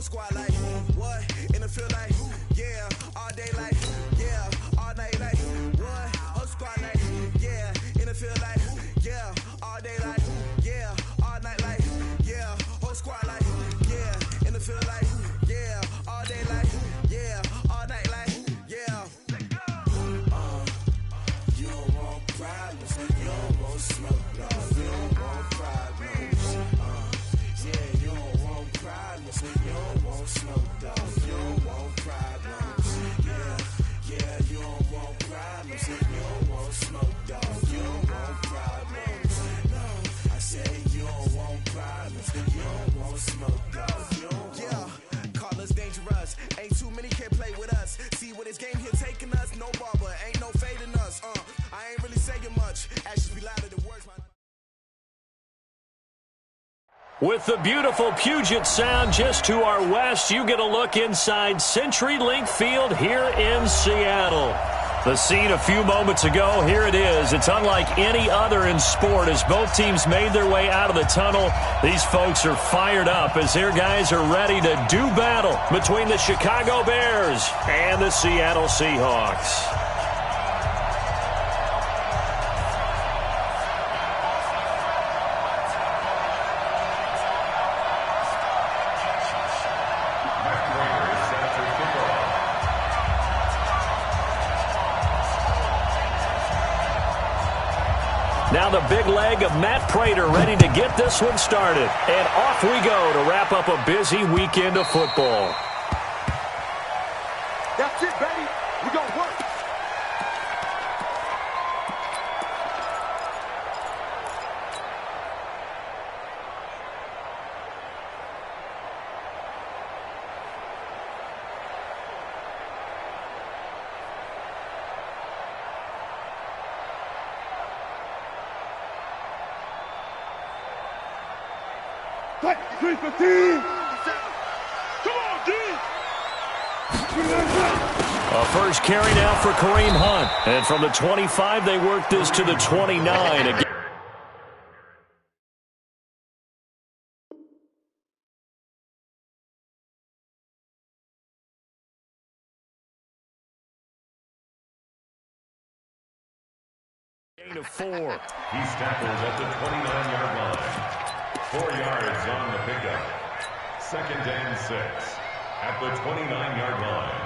squad like, what? In the field like, yeah. All day like, yeah. All night like, what? Whole squad like, yeah. In the field like, yeah. All day like, yeah. All night like, yeah. Whole squad like, yeah. In the field like, yeah. All day like, yeah. All night like, yeah. You don't want problems. You don't want smoke, dog. You don't want problems. Yeah, you don't want problems. You don't want smoke, dog. You don't want problems. Yeah, you don't want problems. You don't want smoke, dog. You don't want problems. No, I said you don't want problems. You don't want smoke, dog. You don't want. Call us dangerous. Ain't too many can play with us. See where this game here taking us. No barber, ain't no fading us. I ain't really saying much. Actions be louder than words, man. With the beautiful Puget Sound just to our west, you get a look inside CenturyLink Field here in Seattle. The scene a few moments ago, here it is. It's unlike any other in sport as both teams made their way out of the tunnel. These folks are fired up as their guys are ready to do battle between the Chicago Bears and the Seattle Seahawks. Now the big leg of Matt Prater ready to get this one started. And off we go to wrap up a busy weekend of football. That's it, baby. We're going to work. Fight, 315! Come on, D! A first carry now for Kareem Hunt. And from the 25, they work this to the 29. Again. Gain of 4. He's tackled at the 29-yard line. 4 yards on the pickup. 2nd and 6 at the 29-yard line.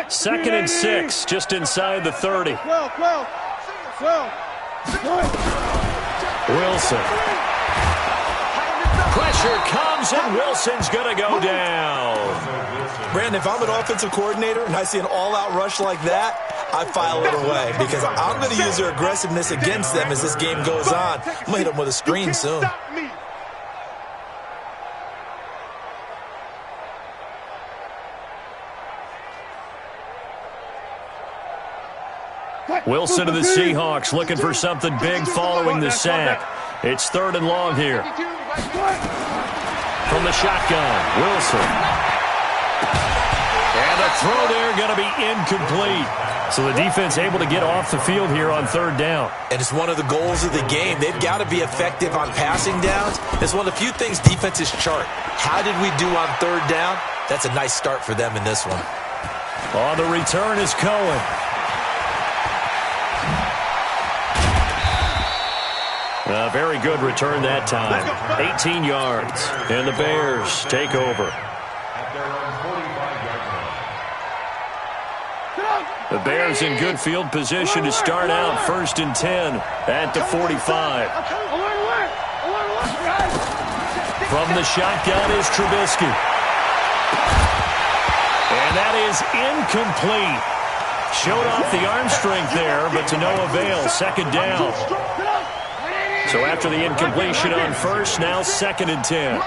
Second and 6, just inside the 30. 12. Wilson. Pressure comes, and Wilson's going to go down. Brandon, if I'm an offensive coordinator and I see an all-out rush like that, I file it away because I'm going to use their aggressiveness against them as this game goes on. I'm going to hit them with a screen soon. Wilson of the Seahawks looking for something big following the sack. It's 3rd and long here. From the shotgun, Wilson. And a throw there going to be incomplete. So the defense able to get off the field here on 3rd down. And it's one of the goals of the game. They've got to be effective on passing downs. It's one of the few things defenses chart. How did we do on 3rd down? That's a nice start for them in this one. On the return is Cohen. A very good return that time. 18 yards. And the Bears take over. The Bears in good field position to start out 1st and 10 at the 45. From the shotgun is Trubisky. And that is incomplete. Showed off the arm strength there, but to no avail. 2nd down. So after the incompletion on 1st, now 2nd and 10.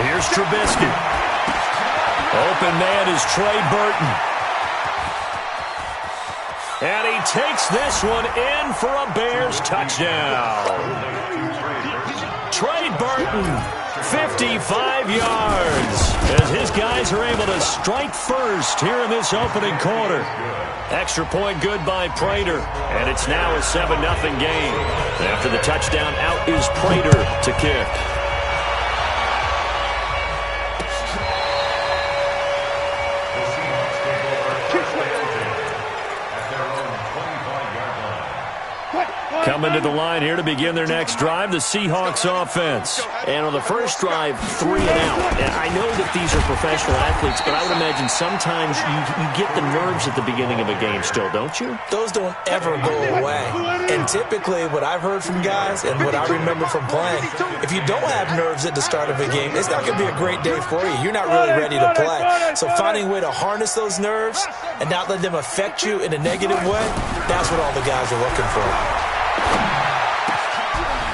Here's Trubisky. Open man is Trey Burton. And he takes this one in for a Bears touchdown. Trey Burton. 55 yards as his guys are able to strike first here in this opening quarter. Extra point good by Prater, and it's now a 7-0 game. After the touchdown, out is Prater to kick. Coming to the line here to begin their next drive, the Seahawks offense. And on the first drive, 3 and out. And I know that these are professional athletes, but I would imagine sometimes you get the nerves at the beginning of a game still, don't you? Those don't ever go away. And typically what I've heard from guys and what I remember from playing, if you don't have nerves at the start of a game, it's not going to be a great day for you. You're not really ready to play. So finding a way to harness those nerves and not let them affect you in a negative way, that's what all the guys are looking for.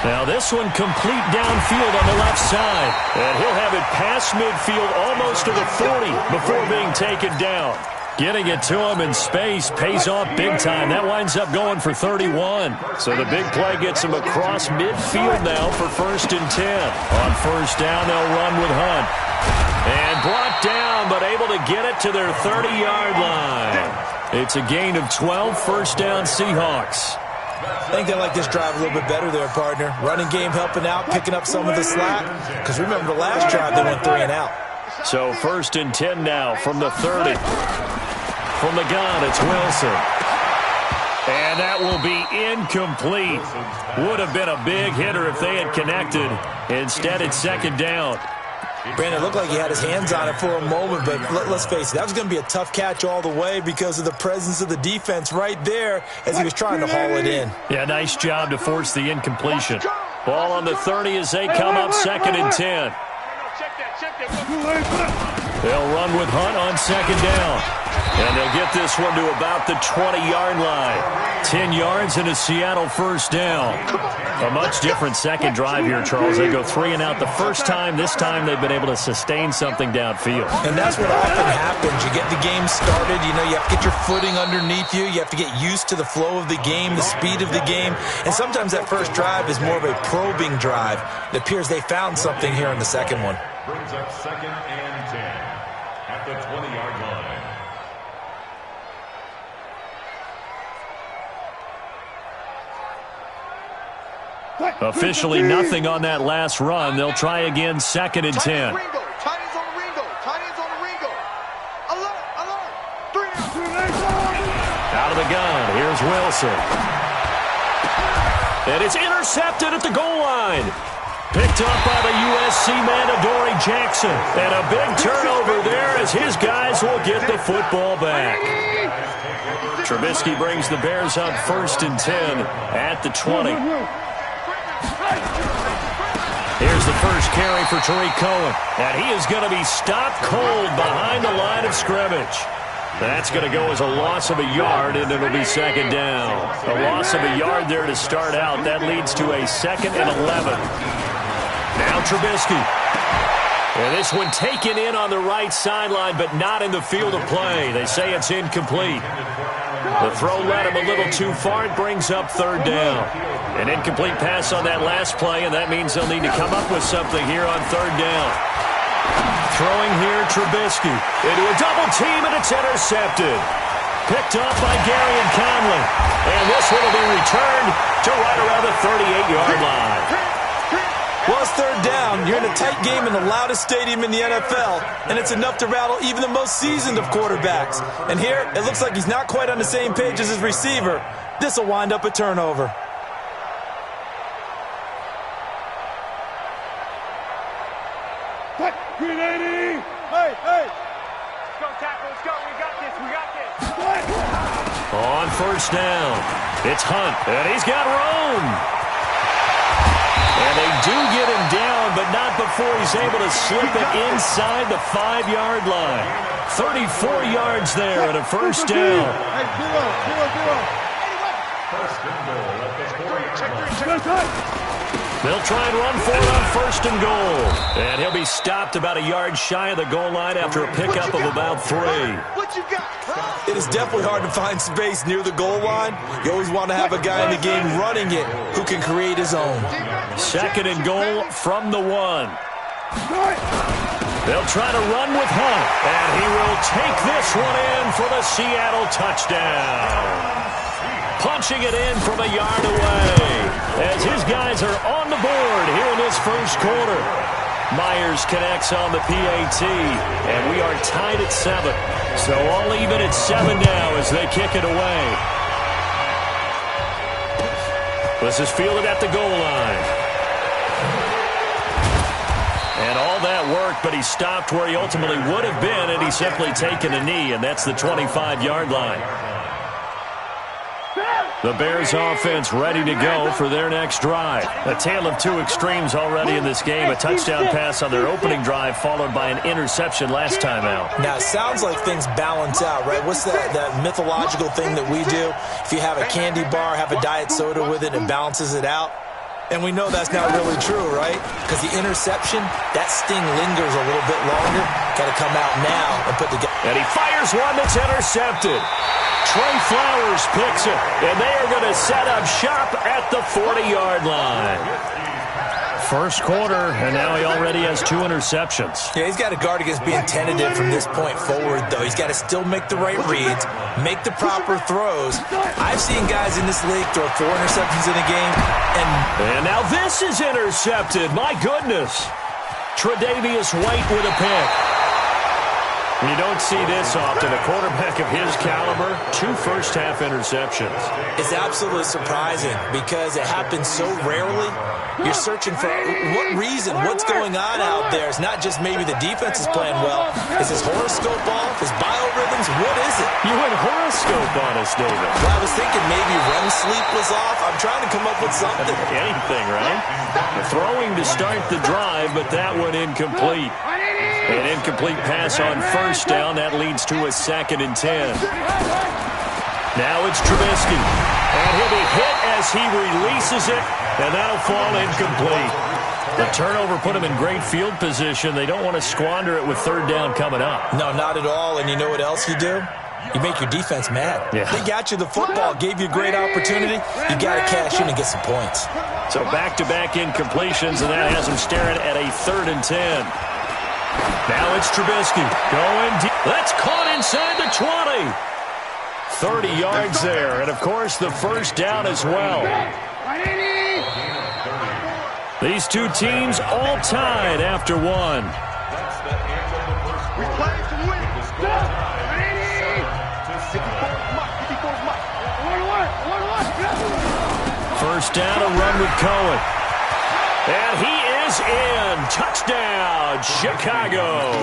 Now this one complete downfield on the left side. And he'll have it past midfield almost to the 40 before being taken down. Getting it to him in space pays off big time. That winds up going for 31. So the big play gets him across midfield now for 1st and 10. On 1st down, they'll run with Hunt. And brought down, but able to get it to their 30-yard line. It's a gain of 12, 1st down Seahawks. I think they like this drive a little bit better there, partner. Running game helping out, picking up some of the slack. Because remember, the last drive, they went 3 and out. So 1st and 10 now from the 30. From the gun, it's Wilson. And that will be incomplete. Would have been a big hitter if they had connected. Instead, it's 2nd down. Brandon, it looked like he had his hands on it for a moment, but let's face it, that was going to be a tough catch all the way because of the presence of the defense right there as he was trying to haul it in. Yeah, nice job to force the incompletion. Ball on the 30 as they come up 2nd and 10. They'll run with Hunt on 2nd down. And they'll get this one to about the 20-yard line. 10 yards and a Seattle 1st down. A much different second drive here, Charles. They go 3 and out the first time. This time they've been able to sustain something downfield. And that's what often happens. You get the game started. You know, you have to get your footing underneath you. You have to get used to the flow of the game, the speed of the game. And sometimes that first drive is more of a probing drive. It appears they found something here in the second one. Brings up 2nd and 10 at the 20-yard line. Officially nothing on that last run. They'll try again 2nd and 10. Out of the gun, here's Wilson. And it's intercepted at the goal line. Picked up by the USC man, Adoree Jackson. And a big turnover there as his guys will get the football back. Trubisky brings the Bears up 1st and 10 at the 20. Here's the first carry for Tariq Cohen. And he is going to be stopped cold behind the line of scrimmage. That's going to go as a loss of a yard, and it'll be 2nd down. A loss of a yard there to start out. That leads to a 2nd and 11. Now Trubisky. And this one taken in on the right sideline, but not in the field of play. They say it's incomplete. The throw led him a little too far. It brings up 3rd down. An incomplete pass on that last play, and that means they'll need to come up with something here on 3rd down. Throwing here, Trubisky into a double team, and it's intercepted. Picked up by Gary and Conley. And this one will be returned to right around the 38-yard line. Well, it's 3rd down. You're in a tight game in the loudest stadium in the NFL, and it's enough to rattle even the most seasoned of quarterbacks. And here, it looks like he's not quite on the same page as his receiver. This will wind up a turnover. Green 80! Hey! Let's go, tackle, let's go. We got this. On 1st down, it's Hunt, and he's got room. And they do get him down, but not before he's able to slip it inside the 5-yard line. 34 yards there and a 1st down. Hey, 0. 1st and goal at the 4-yard line. They'll try and run for it on 1st and goal. And he'll be stopped about a yard shy of the goal line after a pickup of about 3. What you got? It is definitely hard to find space near the goal line. You always want to have a guy in the game running it who can create his own. 2nd and goal from the 1. They'll try to run with Hunt, and he will take this one in for the Seattle touchdown. Punching it in from a yard away as his guys are on the board here in this 1st quarter. Myers connects on the PAT, and we are tied at 7. So all even at 7 now as they kick it away. This is fielded at the goal line. And all that worked, but he stopped where he ultimately would have been, and he's simply taken a knee, and that's the 25-yard line. The Bears offense ready to go for their next drive. A tale of two extremes already in this game. A touchdown pass on their opening drive followed by an interception last time out. Now, it sounds like things balance out, right? What's that mythological thing that we do? If you have a candy bar, have a diet soda with it, it balances it out. And we know that's not really true, right? Because the interception, that sting lingers a little bit longer. Got to come out now and put the... And he fires one that's intercepted. Trey Flowers picks it, and they are going to set up shop at the 40-yard line. 1st quarter, and now he already has 2 interceptions. Yeah, he's got to guard against being tentative from this point forward, though. He's got to still make the right reads, make the proper throws. I've seen guys in this league throw 4 interceptions in a game, and now this is intercepted. My goodness. Tre'Davious White with a pick. You don't see this often. A quarterback of his caliber, 2 first-half interceptions. It's absolutely surprising because it happens so rarely. You're searching for what reason, what's going on out there. It's not just maybe the defense is playing well. Is his horoscope off? His biorhythms? What is it? You went horoscope on us, David. Well, I was thinking maybe REM sleep was off. I'm trying to come up with something. Anything, right? Throwing to start the drive, but that one incomplete. An incomplete pass on 1st down. That leads to a 2nd and 10. Now it's Trubisky. And he'll be hit as he releases it, and that'll fall incomplete. The turnover put him in great field position. They don't want to squander it with 3rd down coming up. No, not at all. And you know what else you do? You make your defense mad. Yeah. They got you the football, gave you a great opportunity. You got to cash in and get some points. So back-to-back incompletions, and that has him staring at a 3rd and 10. Now it's Trubisky going deep. That's caught inside the 20. 30 yards there, and of course the 1st down as well. These two teams all tied after 1. We play to win. 1st down, a run with Cohen. And he is in. Touchdown, Chicago.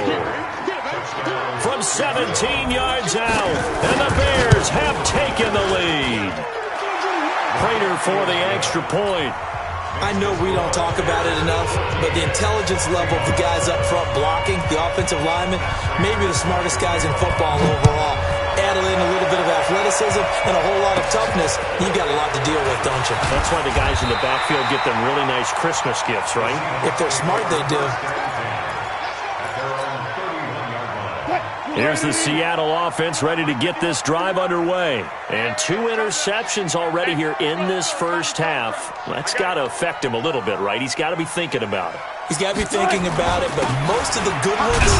From 17 yards out, and the Bears have taken the lead. Prater for the extra point. I know we don't talk about it enough, but the intelligence level of the guys up front blocking, the offensive linemen, maybe the smartest guys in football overall. Add in a little bit of athleticism and a whole lot of toughness, you've got a lot to deal with, don't you? That's why the guys in the backfield get them really nice Christmas gifts, right? If they're smart, they do. Here's the Seattle offense ready to get this drive underway. And 2 interceptions already here in this 1st half. That's got to affect him a little bit, right? He's got to be thinking about it. He's got to be thinking about it, but most of the good ones,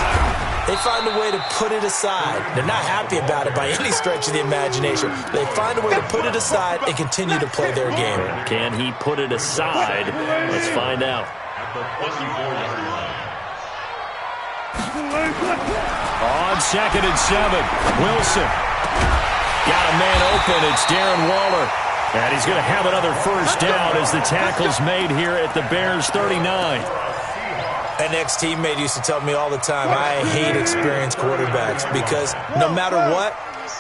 they find a way to put it aside. They're not happy about it by any stretch of the imagination. They find a way to put it aside and continue to play their game. Can he put it aside? Let's find out. On 2nd and 7, Wilson. Got a man open. It's Darren Waller. And he's going to have another 1st down as the tackle's made here at the Bears 39. An ex-teammate used to tell me all the time, I hate experienced quarterbacks because no matter what,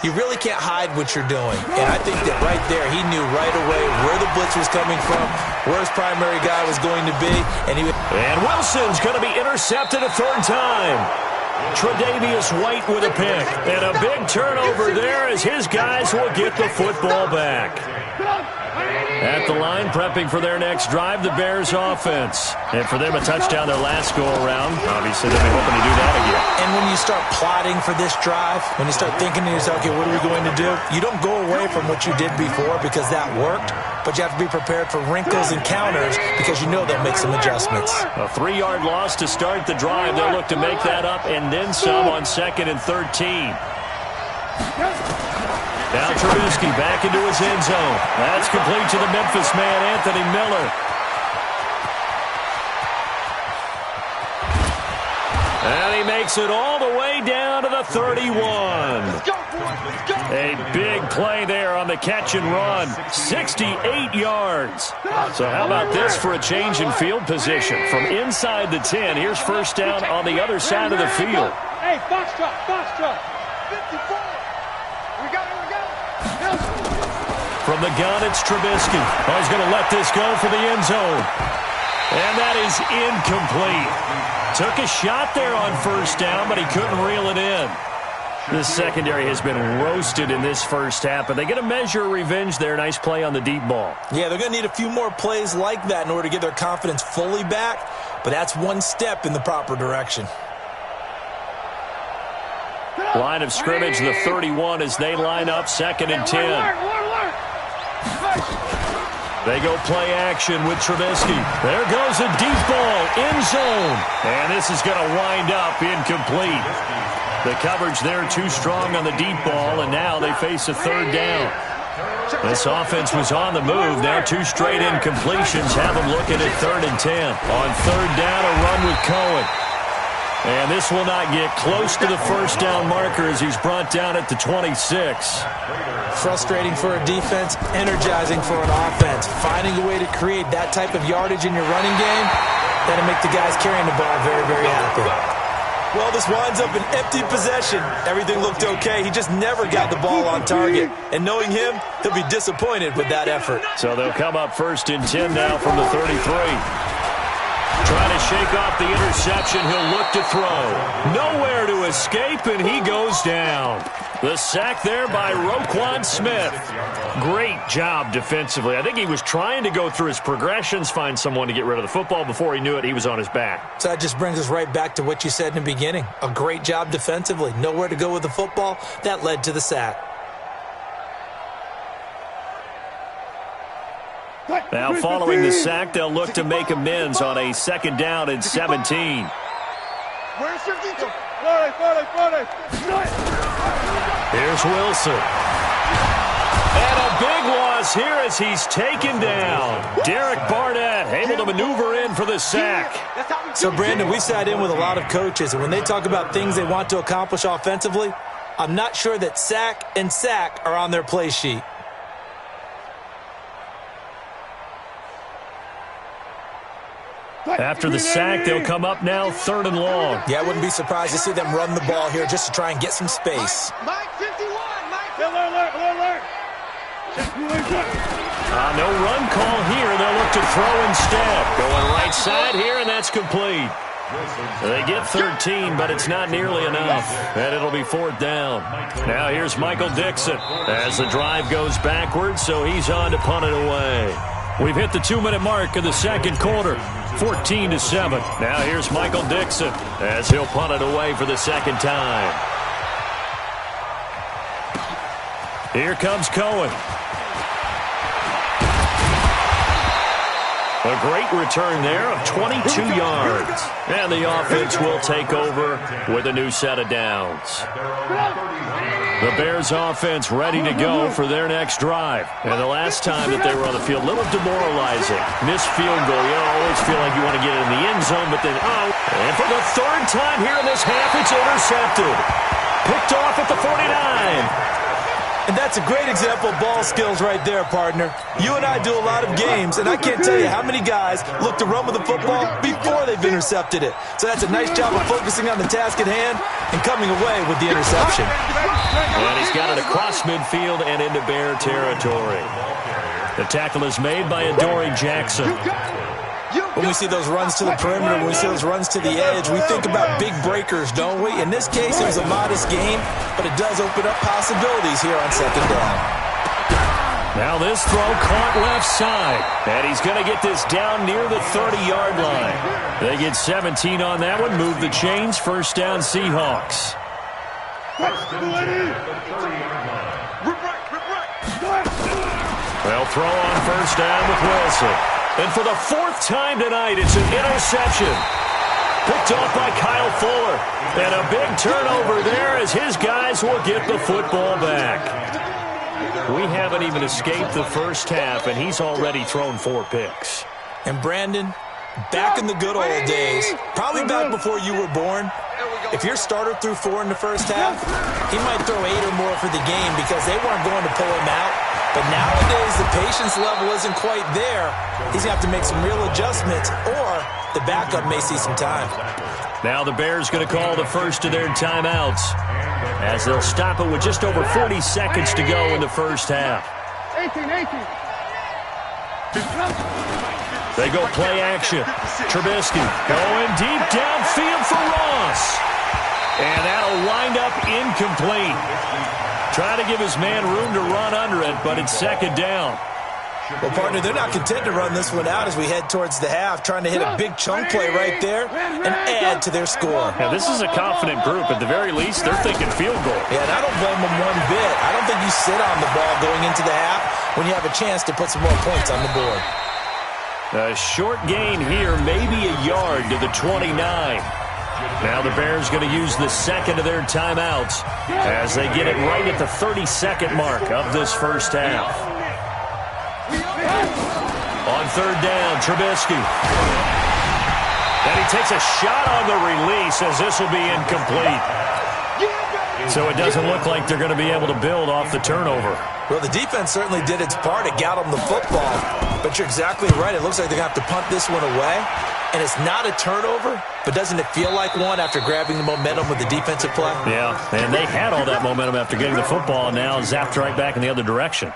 you really can't hide what you're doing. And I think that right there, he knew right away where the blitz was coming from, where his primary guy was going to be. And Wilson's going to be intercepted a 3rd time. Tre'Davious White with a pick. And a big turnover there as his guys will get the football back. At the line, prepping for their next drive, the Bears offense. And for them, a touchdown their last go-around. Obviously, they'll be hoping to do that again. And when you start plotting for this drive, when you start thinking to yourself, okay, what are we going to do? You don't go away from what you did before because that worked, but you have to be prepared for wrinkles and counters because you know they'll make some adjustments. A 3-yard loss to start the drive. They'll look to make that up and then some on 2nd and 13. Now Trubisky back into his end zone. That's complete to the Memphis man, Anthony Miller. And he makes it all the way down to the 31. A big play there on the catch and run. 68 yards. So how about this for a change in field position? From inside the 10, here's first down on the other side of the field. Hey, box truck. 54. We got it. From the gun, it's Trubisky. Oh, he's going to let this go for the end zone. And that is incomplete. Took a shot there on first down, but he couldn't reel it in. This secondary has been roasted in this first half, but they get a measure of revenge there. Nice play on the deep ball. Yeah, they're going to need a few more plays like that in order to get their confidence fully back, but that's one step in the proper direction. Line of scrimmage, the 31 as they line up 2nd and 10. They go play action with Trubisky. There goes a deep ball, end zone. And this is going to wind up incomplete. The coverage there too strong on the deep ball, and now they face a 3rd down. This offense was on the move. Now 2 straight incompletions have them looking at 3rd and 10. On 3rd down, a run with Cohen. And this will not get close to the first down marker as he's brought down at the 26. Frustrating for a defense, energizing for an offense. Finding a way to create that type of yardage in your running game, that'll make the guys carrying the ball very, very happy. Well, this winds up an empty possession. Everything looked okay. He just never got the ball on target. And knowing him, he'll be disappointed with that effort. So they'll come up 1st and 10 now from the 33. Trying to shake off the interception, he'll look to throw. Nowhere to escape, and he goes down. The sack there by Roquan Smith. Great job defensively. I think he was trying to go through his progressions, find someone to get rid of the football. Before he knew it, he was on his back. So that just brings us right back to what you said in the beginning. A great job defensively. Nowhere to go with the football. That led to the sack. Now following the sack, they'll look to make amends on a 2nd down and 17. Where's 52? Here's Wilson. And a big loss here as he's taken down. Derek Barnett able to maneuver in for the sack. So, Brandon, we sat in with a lot of coaches, and when they talk about things they want to accomplish offensively, I'm not sure that sack and sack are on their play sheet. After the sack, they'll come up now 3rd and long. Yeah, I wouldn't be surprised to see them run the ball here just to try and get some space. Mike 51, Mike. Alert. No run call here. They'll look to throw instead. Going right side here, and that's complete. They get 13, but it's not nearly enough, and it'll be 4th down. Now here's Michael Dixon as the drive goes backwards, so he's on to punt it away. We've hit the 2-minute mark of the 2nd quarter, 14-7. Now here's Michael Dixon as he'll punt it away for the 2nd time. Here comes Cohen. A great return there of 22 yards. And the offense will take over with a new set of downs. The Bears offense ready to go for their next drive. And the last time that they were on the field, a little demoralizing. Missed field goal. You always feel like you want to get it in the end zone, but then, and for the 3rd time here in this half, it's intercepted. Picked off at the 49. And that's a great example of ball skills right there, partner. You and I do a lot of games, and I can't tell you how many guys look to run with the football before they've intercepted it. So that's a nice job of focusing on the task at hand and coming away with the interception. And he's got it across midfield and into Bear territory. The tackle is made by Adoree Jackson. When we see those runs to the perimeter, when we see those runs to the edge, we think about big breakers, don't we? In this case, it was a modest gain, but it does open up possibilities here on 2nd down. Now this throw caught left side. And he's going to get this down near the 30-yard line. They get 17 on that one. Move the chains. First down, Seahawks. They'll throw on first down with Wilson. And for the fourth time tonight, it's an interception. Picked off by Kyle Fuller. And a big turnover there as his guys will get the football back. We haven't even escaped the first half, and he's already thrown 4 picks. And Brandon, back in the good old days, probably back before you were born, if your starter threw 4 in the first half, he might throw 8 or more for the game because they weren't going to pull him out. But nowadays, the patience level isn't quite there. He's going to have to make some real adjustments, or the backup may see some time. Now the Bears going to call the first of their timeouts as they'll stop it with just over 40 seconds to go in the first half. 18. They go play action. Trubisky going deep downfield for Ross. And that'll wind up incomplete. Trying to give his man room to run under it, but it's second down. Well, partner, they're not content to run this one out as we head towards the half, trying to hit a big chunk play right there and add to their score. Yeah, this is a confident group. At the very least, they're thinking field goal. Yeah, and I don't blame them one bit. I don't think you sit on the ball going into the half when you have a chance to put some more points on the board. A short gain here, maybe a yard to the 29. Now the Bears going to use the second of their timeouts as they get it right at the 30-second mark of this first half. On third down, Trubisky. And he takes a shot on the release as this will be incomplete. So it doesn't look like they're going to be able to build off the turnover. Well, the defense certainly did its part to got them the football. But you're exactly right. It looks like they're going to have to punt this one away. And it's not a turnover, but doesn't it feel like one after grabbing the momentum with the defensive play? Yeah, and they had all that momentum after getting the football, and now zapped right back in the other direction.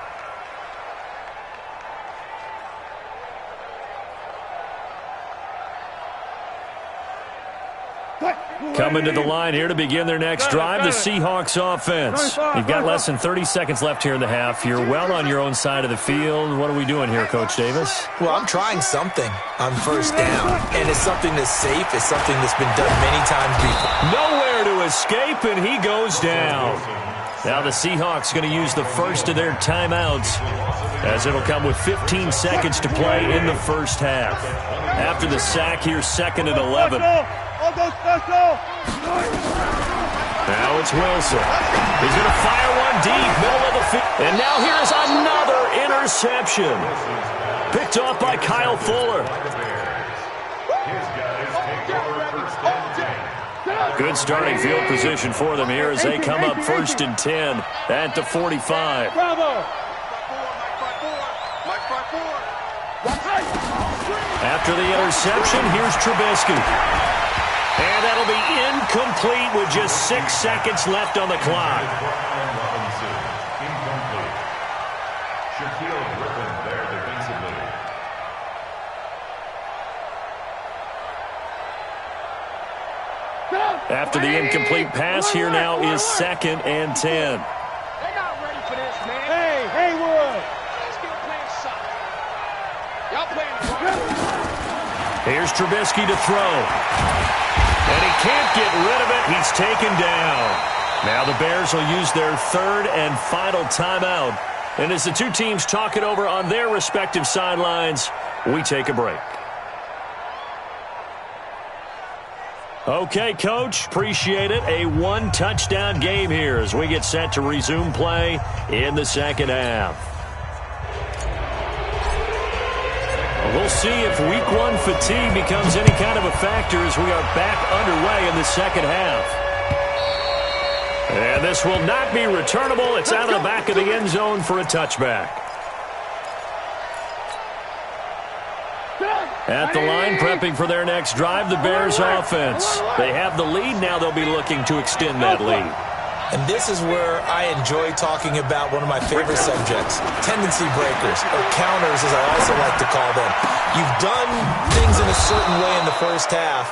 Coming to the line here to begin their next drive, the Seahawks offense. You've got less than 30 seconds left here in the half. You're well on your own side of the field. What are we doing here, Coach Davis? Well, I'm trying something on first down, and it's something that's safe. It's something that's been done many times before. Nowhere to escape, and he goes down. Now the Seahawks going to use the first of their timeouts as it'll come with 15 seconds to play in the first half. After the sack, here's second and 11. Now it's Wilson. He's going to fire one deep, middle of the field. And now here's another interception. Picked off by Kyle Fuller. Good starting field position for them here as they come up first and 10 at the 45. After the interception, here's Trubisky. And that'll be incomplete with just 6 seconds left on the clock. After the incomplete pass, here now is second and 10. They're not ready for this, man. Hey, Haywood. Let's get playing soccer. Y'all playing soccer. Here's Trubisky to throw. And he can't get rid of it. He's taken down. Now the Bears will use their third and final timeout. And as the two teams talk it over on their respective sidelines, we take a break. Okay, Coach, appreciate it. A one-touchdown game here as we get set to resume play in the second half. We'll see if week one fatigue becomes any kind of a factor as we are back underway in the second half. And this will not be returnable. It's out of the back of the end zone for a touchback. At the line, prepping for their next drive, the Bears offense. They have the lead. Now they'll be looking to extend that lead. And this is where I enjoy talking about one of my favorite subjects, tendency breakers, or counters as I also like to call them. You've done things in a certain way in the first half,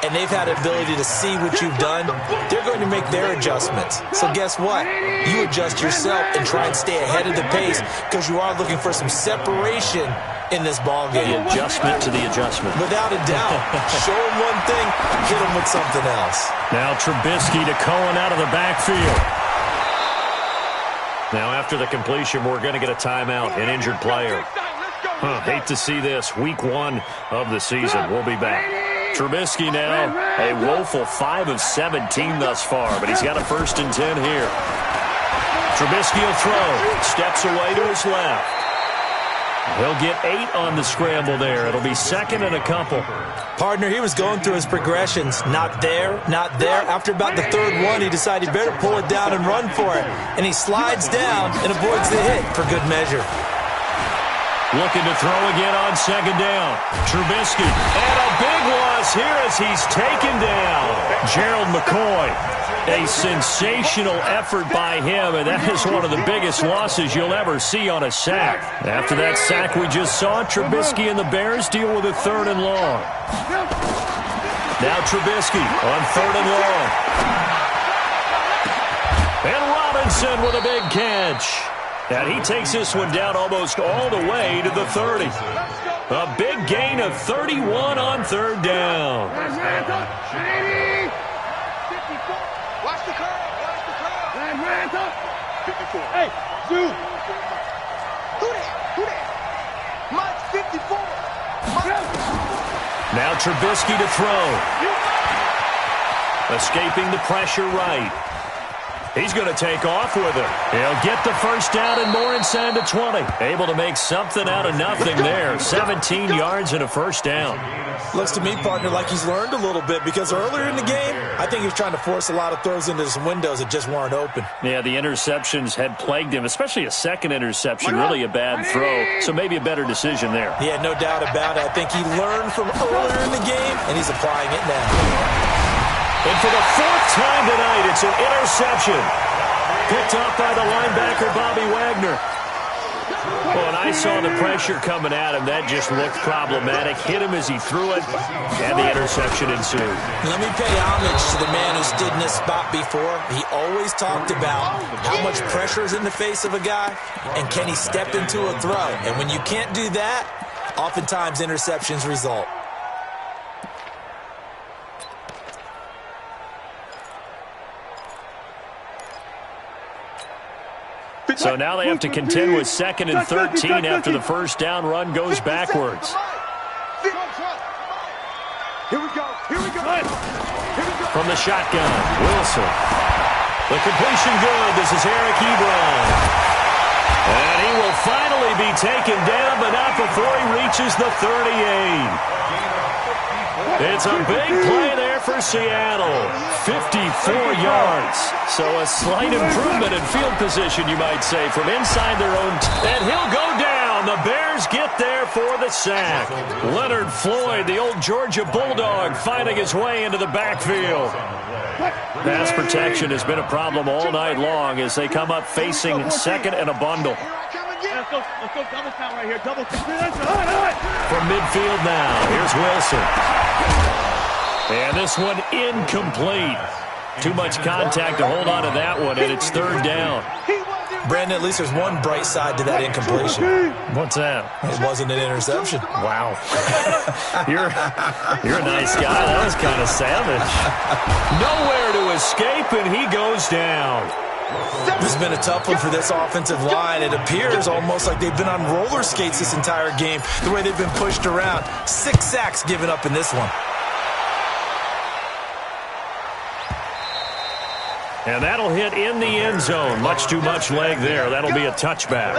and they've had the ability to see what you've done, they're going to make their adjustments. So guess what? You adjust yourself and try and stay ahead of the pace because you are looking for some separation in this ball game. The adjustment to the adjustment. Without a doubt. Show them one thing, hit them with something else. Now Trubisky to Cohen out of the backfield. Now after the completion, we're going to get a timeout, an injured player. Hate to see this. Week 1 of the season. We'll be back. Trubisky now, a woeful 5 of 17 thus far, but he's got a 1st and 10 here. Trubisky will throw. Steps away to his left. He'll get 8 on the scramble there. It'll be 2nd and a couple. Partner, he was going through his progressions. Not there, not there. After about the 3rd one, he decided he better pull it down and run for it. And he slides down and avoids the hit for good measure. Looking to throw again on 2nd down. Trubisky. And a big loss here as he's taken down. Gerald McCoy. A sensational effort by him, and that is one of the biggest losses you'll ever see on a sack. After that sack we just saw, Trubisky and the Bears deal with a 3rd and long. Now Trubisky on 3rd and long. And Robinson with a big catch. And he takes this one down almost all the way to the 30. A big gain of 31 on 3rd down. Watch the curl. Watch the curl. 54. Hey, Zoo. Who that? Mike's 54. Now Trubisky to throw. Escaping the pressure right. He's going to take off with it. He'll get the 1st down and more inside the 20. Able to make something out of nothing there. 17 yards and a 1st down. Looks to me, partner, like he's learned a little bit because earlier in the game, I think he was trying to force a lot of throws into some windows that just weren't open. Yeah, the interceptions had plagued him, especially a 2nd interception, really a bad throw. So maybe a better decision there. Yeah, no doubt about it. I think he learned from earlier in the game, and he's applying it now. And for the 4th time tonight, it's an interception. Picked up by the linebacker, Bobby Wagner. Well, and I saw the pressure coming at him. That just looked problematic. Hit him as he threw it, and the interception ensued. Let me pay homage to the man who stood in this spot before. He always talked about how much pressure is in the face of a guy, and can he step into a throw. And when you can't do that, oftentimes interceptions result. So now they have to contend with 2nd and 13 after the 1st down run goes backwards. Here we go. From the shotgun, Wilson. The completion good. This is Eric Ebron. And he will finally be taken down, but not before he reaches the 38. It's a big play there for Seattle. 54 yards. So a slight improvement in field position, you might say, from inside their own. And he'll go down. The Bears get there for the sack. Leonard Floyd, the old Georgia Bulldog, finding his way into the backfield. Pass protection has been a problem all night long as they come up facing 2nd and a bundle. Let's go double count right here. Double count. From midfield now, here's Wilson. And this one incomplete. Too much contact to hold on to that one, and it's 3rd down. Brandon, at least there's one bright side to that incompletion. What's that? It wasn't an interception. Wow. You're a nice guy. That was kind of savage. Nowhere to escape, and he goes down. This has been a tough one for this offensive line. It appears almost like they've been on roller skates this entire game, the way they've been pushed around. 6 sacks given up in this one. And that'll hit in the end zone. Much too much leg there. That'll be a touchback.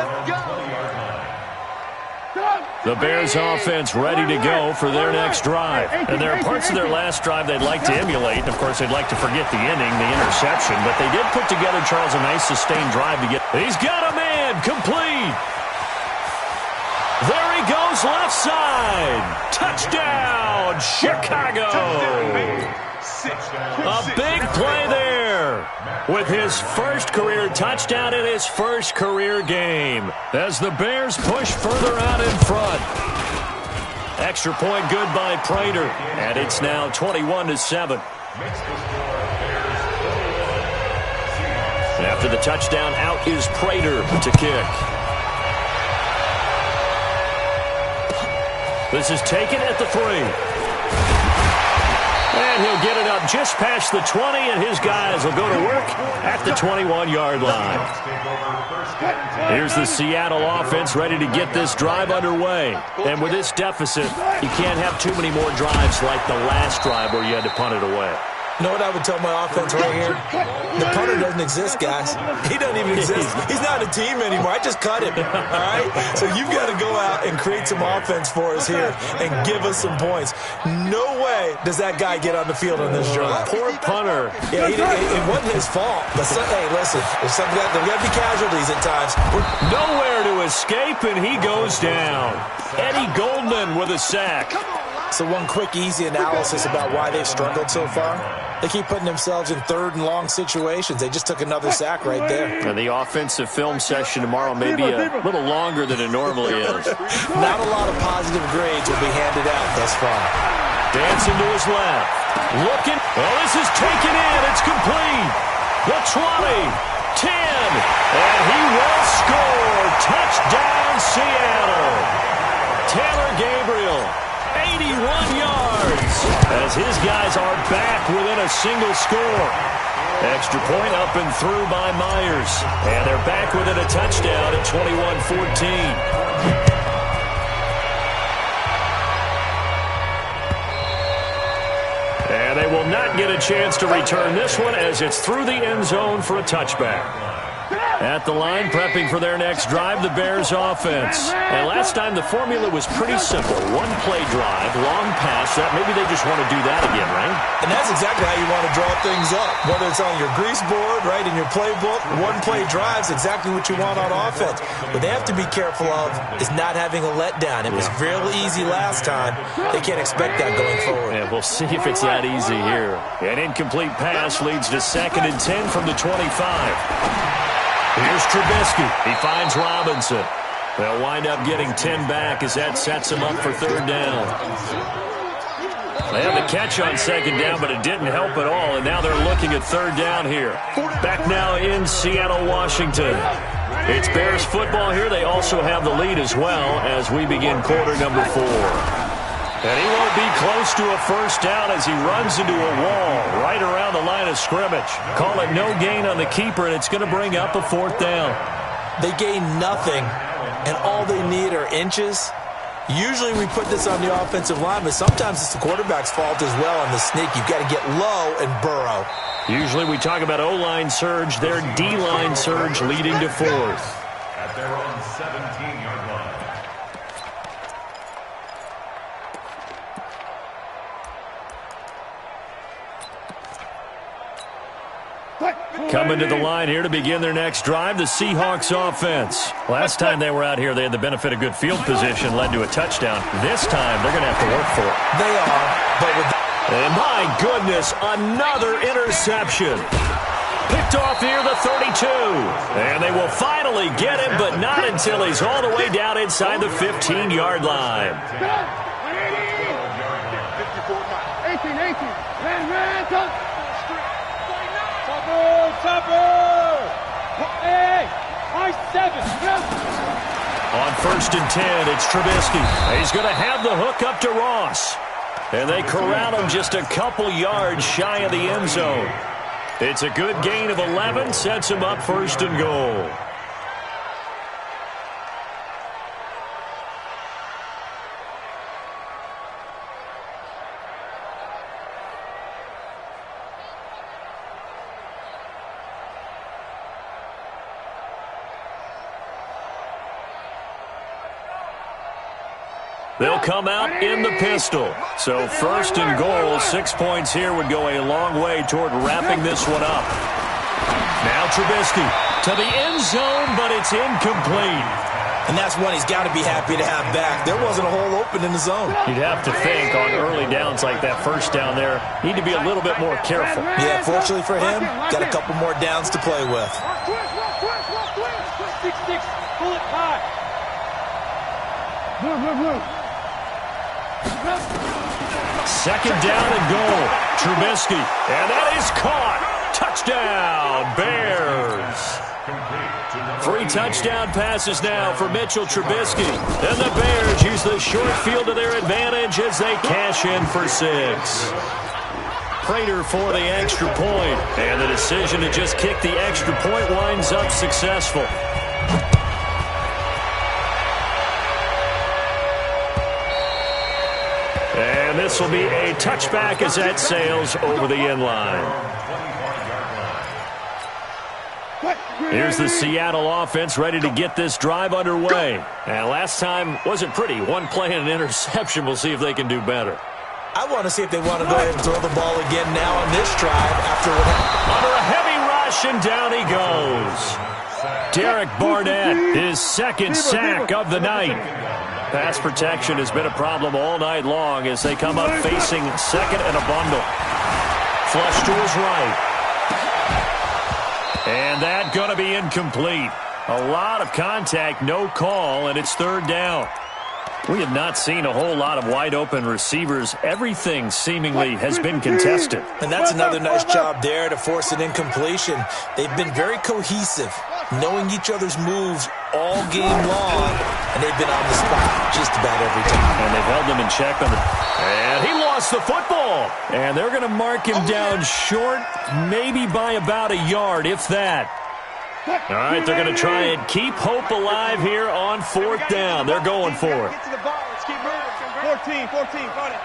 The Bears offense ready to go for their next drive. And there are parts of their last drive they'd like to emulate. And, of course, they'd like to forget the inning, the interception. But they did put together, Charles, a nice sustained drive to get. He's got a man. Complete. There he goes, left side. Touchdown, Chicago. A big play there with his first career touchdown in his first career game as the Bears push further out in front. Extra point good by Prater. And it's now 21-7. After the touchdown, out is Prater to kick. This is taken at the 3. And he'll get it up just past the 20, and his guys will go to work at the 21-yard line. Here's the Seattle offense ready to get this drive underway. And with this deficit, you can't have too many more drives like the last drive where you had to punt it away. You know what I would tell my offense right here? The punter doesn't exist, guys. He doesn't even exist. He's not a team anymore. I just cut him, all right? So you've got to go out and create some offense for us here and give us some points. No way does that guy get on the field on this drive. Poor punter. Yeah, it wasn't his fault. But hey, listen, there's got to be casualties at times. Nowhere to escape, and he goes down. Eddie Goldman with a sack. So one quick, easy analysis about why they've struggled so far. They keep putting themselves in third and long situations. They just took another sack right there. And the offensive film session tomorrow may be a little longer than it normally is. Not a lot of positive grades will be handed out thus far. Dancing to his left. Looking. Well, this is taken in. It's complete. The 20. 10. And he will score. Touchdown, Seattle. Taylor Gabriel. 81 yards as his guys are back within a single score. Extra point up and through by Myers. And they're back within a touchdown at 21-14. And they will not get a chance to return this one as it's through the end zone for a touchback. At the line, prepping for their next drive, the Bears offense. And last time, the formula was pretty simple. One-play drive, long pass. Maybe they just want to do that again, right? And that's exactly how you want to draw things up. Whether it's on your grease board, right, in your playbook, one-play drive's exactly what you want on offense. What they have to be careful of is not having a letdown. It was real easy last time. They can't expect that going forward. Yeah, we'll see if it's that easy here. An incomplete pass leads to 2nd and 10 from the 25. Here's Trubisky. He finds Robinson. They'll wind up getting 10 back as that sets him up for 3rd down. They had the catch on 2nd down, but it didn't help at all, and now they're looking at 3rd down here. Back now in Seattle, Washington. It's Bears football here. They also have the lead as well as we begin quarter number 4. And he won't be close to a 1st down as he runs into a wall right around the line of scrimmage. Call it no gain on the keeper, and it's going to bring up a 4th down. They gain nothing, and all they need are inches. Usually we put this on the offensive line, but sometimes it's the quarterback's fault as well on the sneak. You've got to get low and burrow. Usually we talk about O-line surge. Their D-line surge leading to 4th. At their own 17-yard line. Coming to the line here to begin their next drive, the Seahawks offense. Last time they were out here, they had the benefit of good field position, led to a touchdown. This time, they're going to have to work for it. They are, but with... And my goodness, another interception. Picked off near the 32. And they will finally get him, but not until he's all the way down inside the 15-yard line. 18. Ran. Hey, I-7. On 1st and 10, it's Trubisky. He's going to have the hook up to Ross. And they corral him just a couple yards shy of the end zone. It's a good gain of 11, sets him up 1st and goal. They'll come out in the pistol. So 1st and goal, 6 points here would go a long way toward wrapping this one up. Now Trubisky to the end zone, but it's incomplete. And that's one he's got to be happy to have back. There wasn't a hole open in the zone. You'd have to think on early downs like that 1st down there, need to be a little bit more careful. Yeah, fortunately for him, got a couple more downs to play with. 6-6, pull it high. Move. Second down and goal. Trubisky, and that is caught. Touchdown, Bears. 3 touchdown passes now for Mitchell Trubisky. And the Bears use the short field to their advantage as they cash in for 6. Prater for the extra point. And the decision to just kick the extra point winds up successful. And this will be a touchback as that sails over the end line. Here's the Seattle offense ready to get this drive underway. And last time wasn't pretty. One play and an interception. We'll see if they can do better. I want to see if they want to go ahead and throw the ball again now on this drive after what happened. Under a heavy rush, and down he goes. Derek Barnett, his second sack of the night. Pass protection has been a problem all night long as they come up facing second and a bundle. Flush to his right. And that going to be incomplete. A lot of contact, no call, and it's third down. We have not seen a whole lot of wide-open receivers. Everything seemingly has been contested. And that's another nice job there to force an incompletion. They've been very cohesive, knowing each other's moves all game long, and they've been on the spot just about every time. And they've held them in check on the... And he lost the football. And they're going to mark him down short, maybe by about a yard, if that. All right, they're going to try and keep hope alive here on fourth down. They're going for it. Get to the ball. Let's keep moving. 14, got it.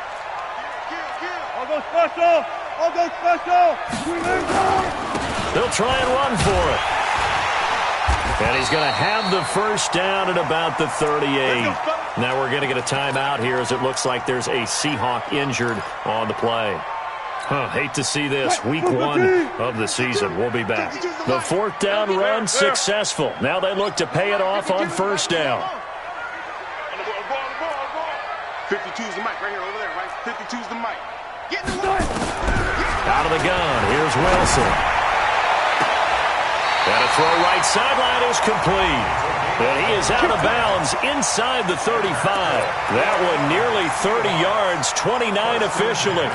All go special. All go special. They'll try and run for it. And he's going to have the first down at about the 38. Now we're going to get a timeout here as it looks like there's a Seahawk injured on the play. Hate to see this. Week 1 of the season. We'll be back. The fourth down run successful. Now they look to pay it off on first down. 52's the mic right here, over there, right? 52's the mic. Get the Out of the gun. Here's Wilson. And a throw right sideline is complete. And he is out of bounds inside the 35. That one nearly 30 yards, 29 officially.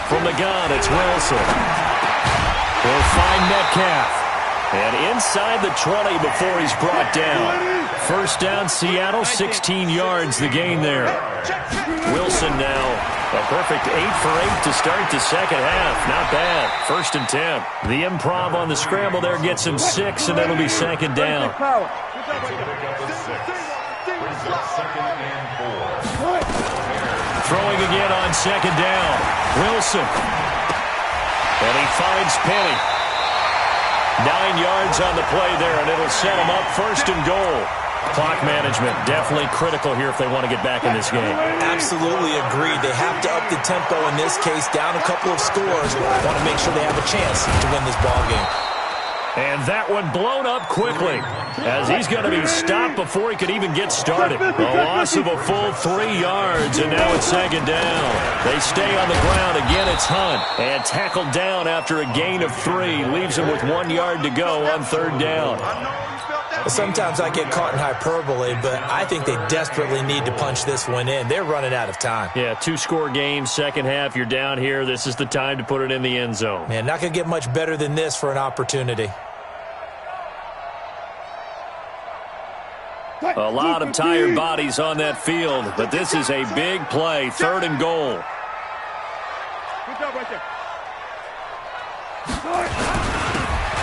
From the gun, it's Wilson. He'll find Metcalf. And inside the 20 before he's brought down. First down, Seattle, 16 yards the gain there. Wilson now a perfect 8 for 8 to start the second half. Not bad. First and 10. The improv on the scramble there gets him 6, and it'll be second down. Throwing again on second down. Wilson. And he finds Penny. 9 yards on the play there, and it'll set him up first and goal. Clock management definitely critical here if they want to get back in this game. Absolutely agreed. They have to up the tempo in this case, down a couple of scores. Want to make sure they have a chance to win this ball game. And that one blown up quickly as he's going to be stopped before he could even get started. A loss of a full 3 yards, and now it's second down. They stay on the ground. Again, it's Hunt. And tackled down after a gain of 3. Leaves him with 1 yard to go on third down. Sometimes I get caught in hyperbole, but I think they desperately need to punch this one in. They're running out of time. Yeah, 2-score game, second half. You're down here. This is the time to put it in the end zone. Man, not going to get much better than this for an opportunity. A lot of tired bodies on that field, but this is a big play. Third and goal. Good job right there.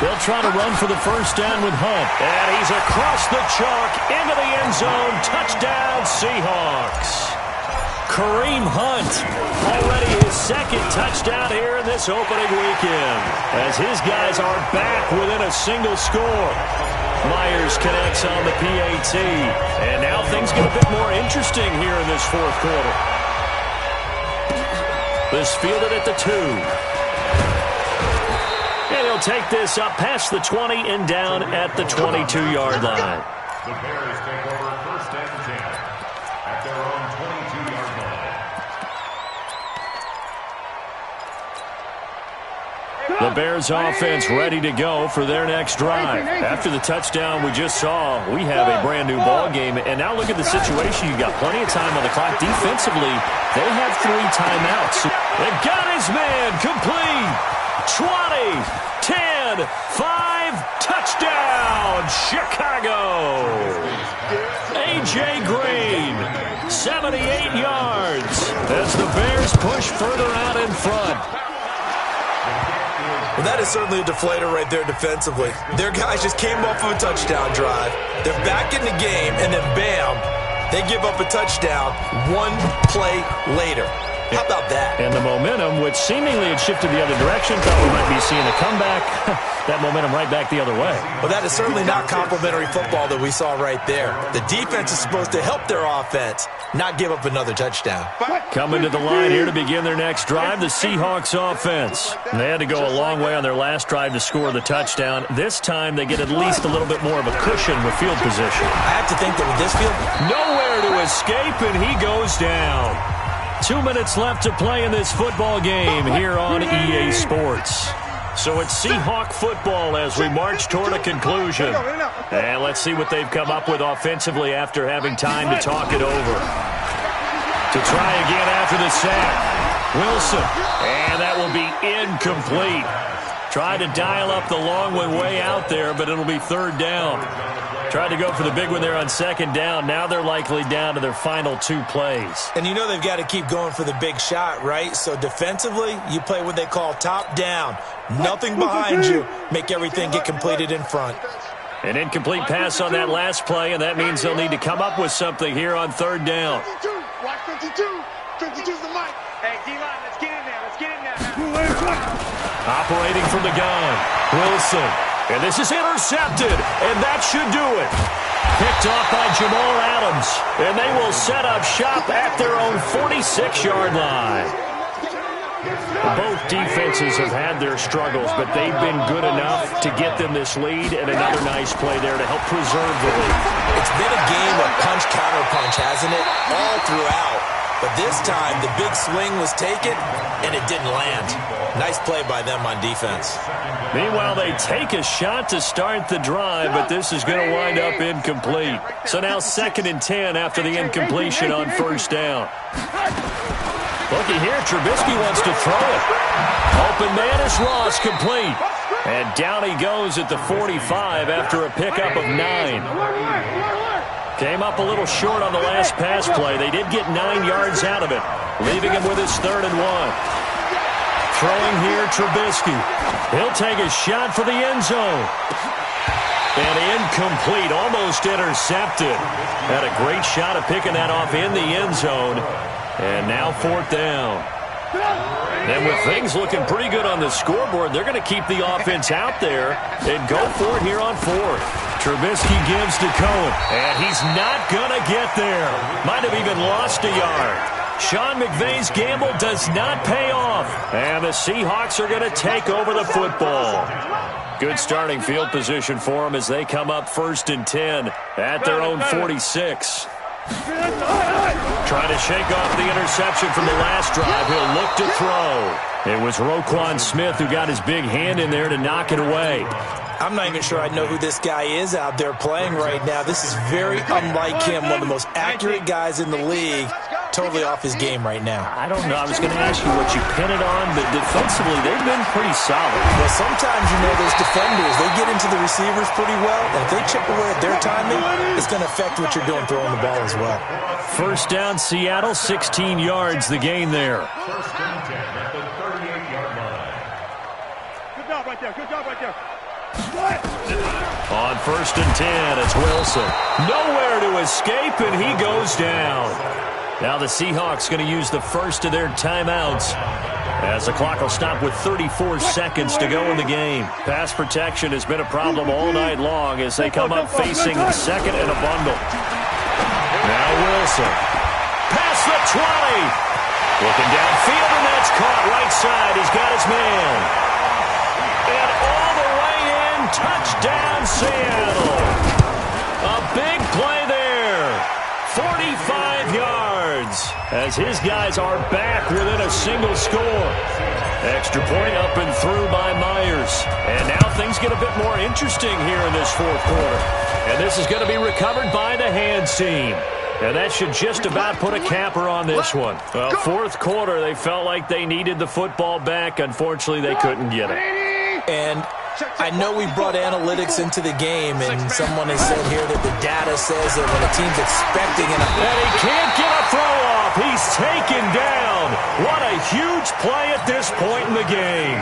They'll try to run for the first down with Hunt. And he's across the chalk into the end zone. Touchdown, Seahawks. Kareem Hunt, already his second touchdown here in this opening weekend, as his guys are back within a single score. Myers connects on the PAT. And now things get a bit more interesting here in this fourth quarter. This fielded at the 2. And he'll take this up past the 20 and down at the 22-yard line. The Bears take over first and 10 at their own 22-yard line. The Bears offense ready to go for their next drive. After the touchdown we just saw, we have a brand new ball game. And now look at the situation. You got plenty of time on the clock. Defensively, they have 3 timeouts. They got his man complete. 20, 10, 5, touchdown, Chicago. A.J. Green, 78 yards as the Bears push further out in front. Well, that is certainly a deflator right there defensively. Their guys just came off of a touchdown drive. They're back in the game, and then bam, they give up a touchdown 1 play later. How about that? And the momentum, which seemingly had shifted the other direction, thought we might be seeing a comeback. That momentum right back the other way. Well, that is certainly not complimentary football that we saw right there. The defense is supposed to help their offense, not give up another touchdown. Coming to the line here to begin their next drive, the Seahawks offense. They had to go a long way on their last drive to score the touchdown. This time they get at least a little bit more of a cushion with field position. I have to think that with this field, nowhere to escape, and he goes down. 2 minutes left to play in this football game here on EA Sports. So it's Seahawk football as we march toward a conclusion. And let's see what they've come up with offensively after having time to talk it over. To try again after the sack. Wilson. And that will be incomplete. Tried to dial up the long one way out there, but it'll be 3rd down. Tried to go for the big one there on 2nd down. Now they're likely down to their final 2 plays. And you know they've got to keep going for the big shot, right? So defensively, you play what they call top down. Nothing behind you. Make everything get completed in front. An incomplete pass on that last play, and that means they'll need to come up with something here on 3rd down. Watch 52. 52's the mic. Hey, D-line, let's get in there. Let's get in there. Operating from the gun, Wilson. And this is intercepted, and that should do it. Picked off by Jamal Adams, and they will set up shop at their own 46-yard line. Both defenses have had their struggles, but they've been good enough to get them this lead, and another nice play there to help preserve the lead. It's been a game of punch-counter-punch, hasn't it? All throughout. But this time, the big swing was taken, and it didn't land. Nice play by them on defense. Meanwhile, they take a shot to start the drive, but this is going to wind up incomplete. So now 2nd and 10 after the incompletion on 1st down. Looky here, Trubisky wants to throw it. Open man is Ross, complete. And down he goes at the 45 after a pickup of 9. Came up a little short on the last pass play. They did get 9 yards out of it, leaving him with his 3rd and 1. Throwing here, Trubisky. He'll take a shot for the end zone. And incomplete, almost intercepted. Had a great shot of picking that off in the end zone. And now 4th down. And with things looking pretty good on the scoreboard, they're going to keep the offense out there and go for it here on 4th. Trubisky gives to Cohen, and he's not going to get there. Might have even lost a yard. Sean McVay's gamble does not pay off, and the Seahawks are going to take over the football. Good starting field position for them as they come up 1st and 10 at their own 46. Trying to shake off the interception from the last drive. He'll look to throw. It was Roquan Smith who got his big hand in there to knock it away. I'm not even sure I know who this guy is out there playing right now. This is very unlike him, one of the most accurate guys in the league. Totally off his game right now. I don't know. I was going to ask you what you pin it on, but defensively, they've been pretty solid. Well, sometimes, you know, those defenders, they get into the receivers pretty well, and if they chip away at their timing, it's going to affect what you're doing throwing the ball as well. 1st down, Seattle, 16 yards, the gain there. 1st and 10 at the 38-yard line. Good job right there. Good job right there. On 1st and 10, it's Wilson. Nowhere to escape, and he goes down. Now the Seahawks going to use the first of their timeouts as the clock will stop with 34 seconds to go in the game. Pass protection has been a problem all night long as they come up facing 2nd and a bundle. Now Wilson. Past the 20. Looking downfield, and that's caught right side. He's got his man. And all the way in, touchdown Seattle. A big play there. 45 yards. as his guys are back within a single score. Extra point up and through by Myers. And now things get a bit more interesting here in this fourth quarter. And this is going to be recovered by the hands team. And that should just about put a capper on this one. Well, fourth quarter, they felt like they needed the football back. Unfortunately, they couldn't get it. And I know we brought analytics into the game, and someone has said here that the data says that when a team's expecting and he can't get a throw off. He's taken down. What a huge play at this point in the game.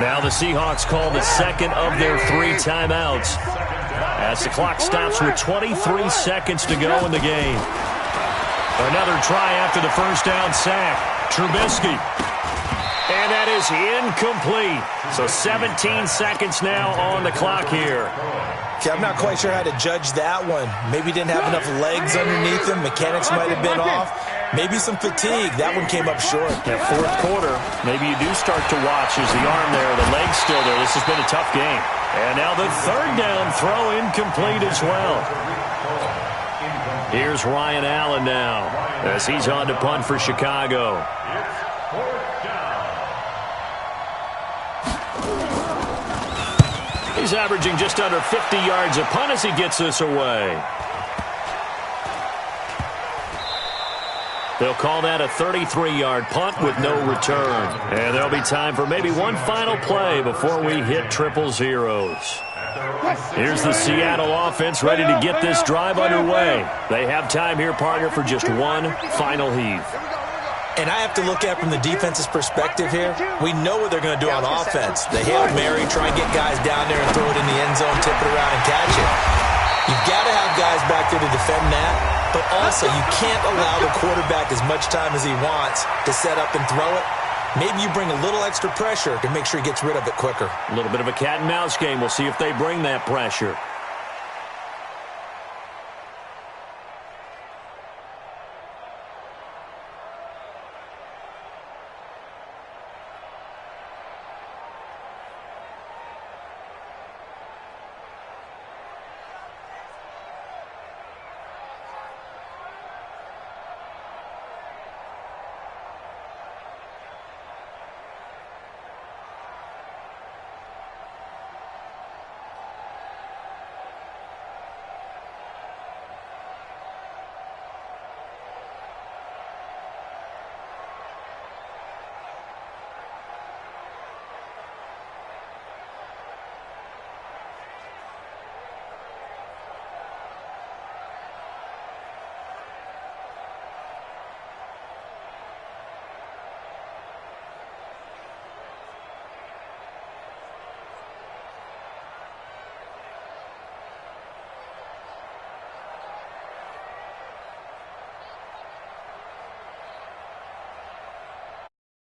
Now the Seahawks call the second of their 3 timeouts as the clock stops with 23 seconds to go in the game. Another try after the first down sack. Trubisky. And that is incomplete. So 17 seconds now on the clock here. Okay, I'm not quite sure how to judge that one. Maybe didn't have enough legs underneath him. Mechanics might have been off. Maybe some fatigue. That one came up short. Yeah, fourth quarter, maybe you do start to watch as the arm there, the leg's still there. This has been a tough game. And now the third down throw incomplete as well. Here's Ryan Allen now as he's on to punt for Chicago. He's averaging just under 50 yards a punt as he gets this away. They'll call that a 33-yard punt with no return. And there'll be time for maybe one final play before we hit triple zeros. Here's the Seattle offense ready to get this drive underway. They have time here, partner, for just one final heave. And I have to look at it from the defense's perspective here. We know what they're going to do on offense. The Hail Mary, try and get guys down there and throw it in the end zone, tip it around and catch it. You've got to have guys back there to defend that, but also you can't allow the quarterback as much time as he wants to set up and throw it. Maybe you bring a little extra pressure to make sure he gets rid of it quicker. A little bit of a cat and mouse game. We'll see if they bring that pressure.